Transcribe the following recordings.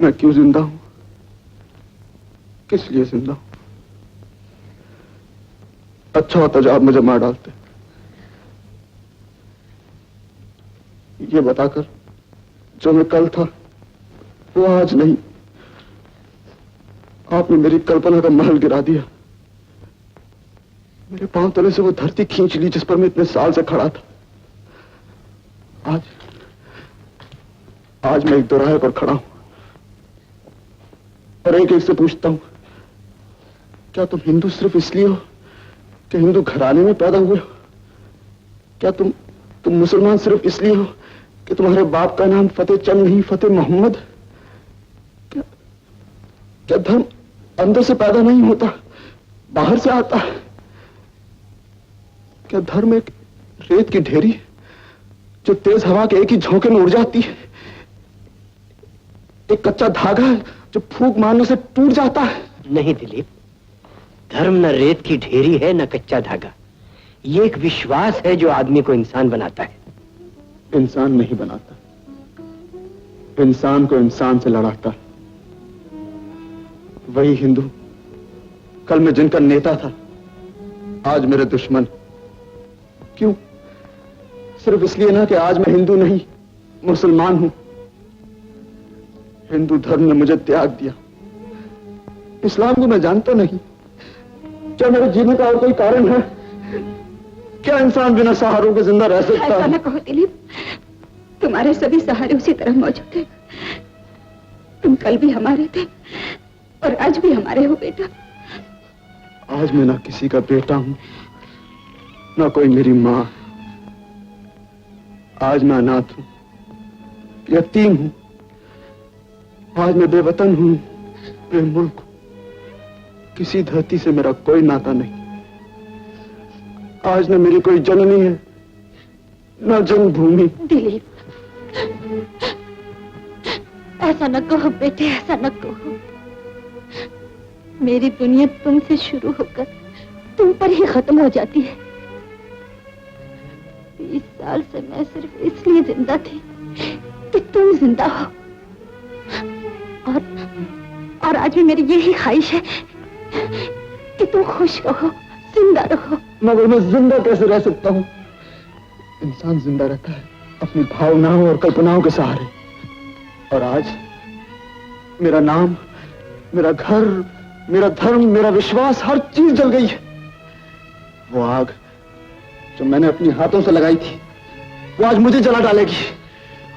मैं क्यों जिंदा हूं, किस लिए जिंदा हूं। अच्छा होता जो आप मुझे मार डालते, ये बताकर जो मैं कल था वो आज नहीं। आपने मेरी कल्पना का महल गिरा दिया, मेरे पांव तले से वो धरती खींच ली जिस पर मैं इतने साल से खड़ा था। आज मैं एक दोराहे पर खड़ा हूं और एक एक से पूछता हूं, क्या तुम हिंदू सिर्फ इसलिए हो कि हिंदू घराने में पैदा हुए हो? क्या तुम मुसलमान सिर्फ इसलिए हो कि तुम्हारे बाप का नाम फतेह चंद नहीं फतेह मोहम्मद? क्या धर्म अंदर से पैदा नहीं होता, बाहर से आता है? क्या धर्म एक रेत की ढेरी जो तेज हवा के एक ही झोंके में उड़ जाती है? एक कच्चा धागा है जो फूंक मारने से टूट जाता है? नहीं दिलीप, धर्म न रेत की ढेरी है न कच्चा धागा। ये एक विश्वास है जो आदमी को इंसान बनाता है। इंसान नहीं बनाता, इंसान को इंसान से लड़ाता है। वही हिंदू कल मैं जिनका नेता था आज मेरे दुश्मन। क्यों? सिर्फ इसलिए ना कि आज मैं हिंदू नहीं मुसलमान हूं। हिंदू धर्म ने मुझे त्याग दिया, इस्लाम को मैं जानता नहीं। क्या मेरे जीने का और कोई कारण है? क्या इंसान बिना सहारों के जिंदा रह सकता है? ऐसा न कहो दिलीप, तुम्हारे सभी सहारे उसी तरह मौजूद हैं। तुम कल भी हमारे थे और आज भी हमारे हो बेटा। आज मैं ना किसी का बेटा हूं, ना कोई मेरी मां। आज मैं अनाथ हूं, यतीम हूं। आज मैं बेवतन हूं, बेमुल्क हूं। किसी धरती से मेरा कोई नाता नहीं। आज न मेरी कोई जननी है, न जन्मभूमि। दिलीप, ऐसा न कहो बेटे, ऐसा न कहो। मेरी दुनिया तुमसे शुरू होकर तुम पर ही खत्म हो जाती है। 20 साल से मैं सिर्फ इसलिए जिंदा थी कि तुम जिंदा हो, और आज भी मेरी यही ख्वाहिश है कि तुम खुश रहो, जिंदा रहो। मगर मैं जिंदा कैसे रह सकता हूँ? इंसान जिंदा रहता है अपनी भावनाओं और कल्पनाओं के सहारे। और आज मेरा नाम, मेरा घर, मेरा धर्म, मेरा विश्वास, हर चीज जल गई है। वो आग जो मैंने अपने हाथों से लगाई थी वो आज मुझे जला डालेगी।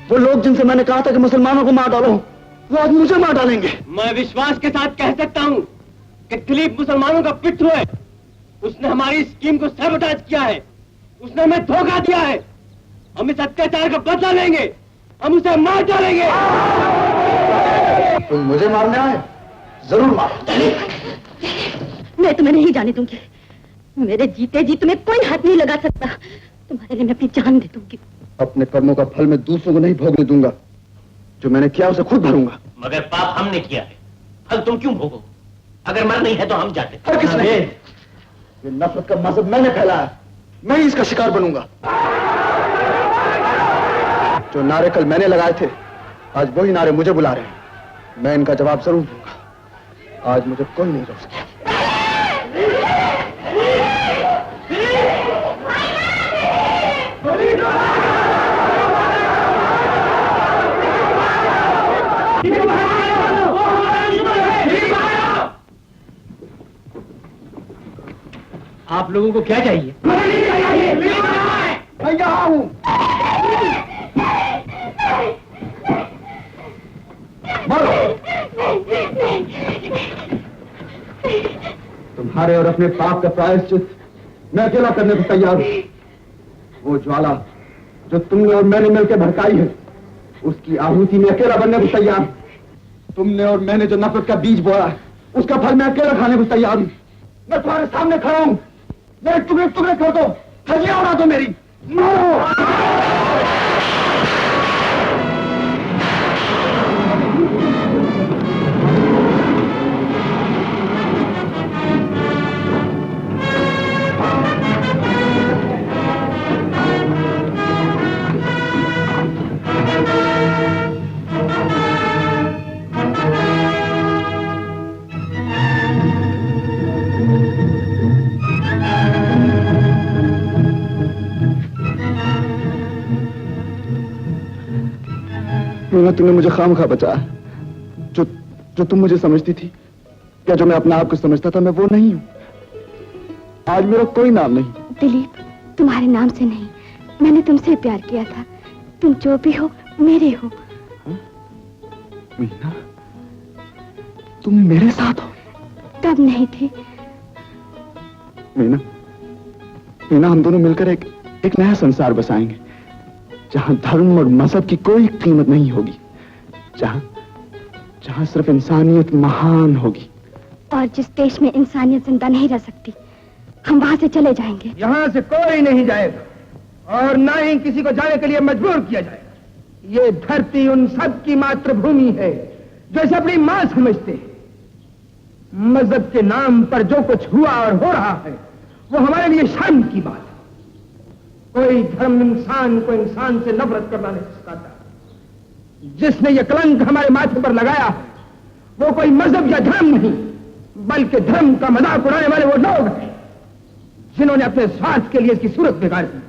वो लोग जिनसे मैंने कहा था कि मुसलमानों को मार डालो, वो आज मुझे मार डालेंगे। मैं विश्वास के साथ कह सकता हूँ कि दिलीप मुसलमानों का पितृ है। उसने हमारी स्कीम को सबोटाज किया है, उसने हमें धोखा दिया है। हम इस अत्याचार का बदला लेंगे, हम उसे मार डालेंगे। तुम मुझे मारने आए? जरूर मारो। मैं तुम्हें नहीं जाने दूंगी। मेरे जीते जी तुम्हें कोई हाथ नहीं लगा सकता। तुम्हारे लिए मैं अपनी जान दे दूंगी। अपने कर्मों का फल मैं दूसरों को नहीं भोगने दूंगा। जो मैंने किया उसे खुद भरूंगा। मगर पाप हमने किया है, फल तुम क्यों भोगो? अगर मर नहीं है तो हम जाते। और किसने? ये नफरत का मजहब मैंने फैलाया, मैं ही इसका शिकार बनूंगा। जो नारे कल मैंने लगाए थे आज वही नारे मुझे बुला रहे हैं। मैं इनका जवाब जरूर दूंगा। आज मुझे कोई नहीं रोक सकता। आप लोगों को क्या चाहिए? मैं यहाँ हूँ। बोलो। तुम्हारे और अपने पाप का प्रायश्चित मैं अकेला करने को तैयार हूँ। वो ज्वाला जो तुमने और मैंने मिलकर भड़काई है, उसकी आहुति में अकेला बनने को तैयार हूँ। तुमने और मैंने जो नफरत का बीज बोया है, उसका फल मैं अकेला खाने को तैयार हूँ। मैं तुम्हारे सामने खड़ा हूँ। मेरे टुकड़े टुकड़े कर दो, हड्डियां उड़ा दो मेरी, मारो। मीना, तुमने मुझे खामखा बचाया। जो तुम मुझे समझती थी या जो मैं अपने आप को समझता था, मैं वो नहीं हूँ। आज मेरा कोई नाम नहीं। दिलीप, तुम्हारे नाम से नहीं, मैंने तुमसे प्यार किया था। तुम जो भी हो, मेरे हो। मीना, तुम मेरे साथ हो? तब नहीं थी। मीना, हम दोनों मिलकर एक नया संसार बसाएंगे, जहां धर्म और मजहब की कोई कीमत नहीं होगी, जहां सिर्फ इंसानियत महान होगी। और जिस देश में इंसानियत जिंदा नहीं रह सकती, हम वहां से चले जाएंगे। यहाँ से कोई नहीं जाएगा और ना ही किसी को जाने के लिए मजबूर किया जाएगा। ये धरती उन सब की मातृभूमि है जो इसे अपनी मां समझते हैं। मजहब के नाम पर जो कुछ हुआ और हो रहा है, वो हमारे लिए शर्म की बात है। कोई धर्म इंसान को इंसान से नफरत करना नहीं सिखाता। जिसने ये कलंक हमारे माथे पर लगाया है, वो कोई मजहब या धर्म नहीं, बल्कि धर्म का मजाक उड़ाने वाले वो लोग हैं जिन्होंने अपने स्वार्थ के लिए इसकी सूरत बिगाड़ दी।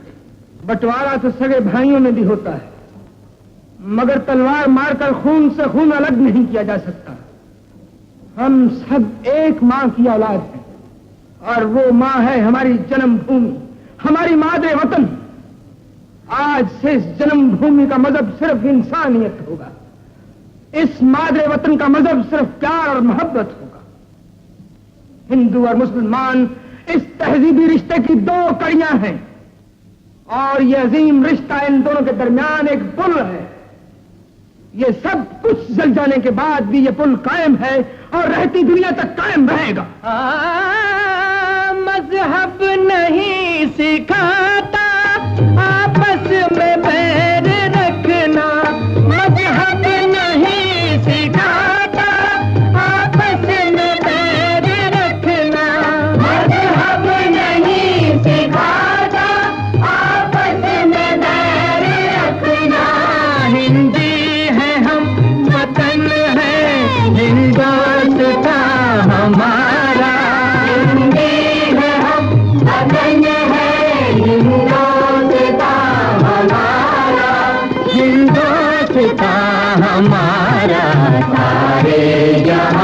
बंटवारा तो सगे भाइयों में भी होता है, मगर तलवार मारकर खून से खून अलग नहीं किया जा सकता। हम सब एक मां की औलाद हैं और वो मां है हमारी जन्मभूमि, हमारी मादरे वतन। आज से इस जन्मभूमि का मजहब सिर्फ इंसानियत होगा। इस मादरे वतन का मजहब सिर्फ प्यार और मोहब्बत होगा। हिंदू और मुसलमान इस तहजीबी रिश्ते की दो कड़ियां हैं और यह अजीम रिश्ता इन दोनों के दरमियान एक पुल है। ये सब कुछ जल जाने के बाद भी ये पुल कायम है और रहती दुनिया तक कायम रहेगा। मजहब नहीं सिखाता आपस में बैर रखना। मजहब नहीं सिखाता आपस में बैर रखना। मजहब नहीं सिखाता आपस में बैर रखना। हिंदी है हम, वतन है हिंदुस्तां हमारा। हिंदी है हम, वतन है हिंदुस्तां हमारा। हिंदुस्तां हमारा सारे जहां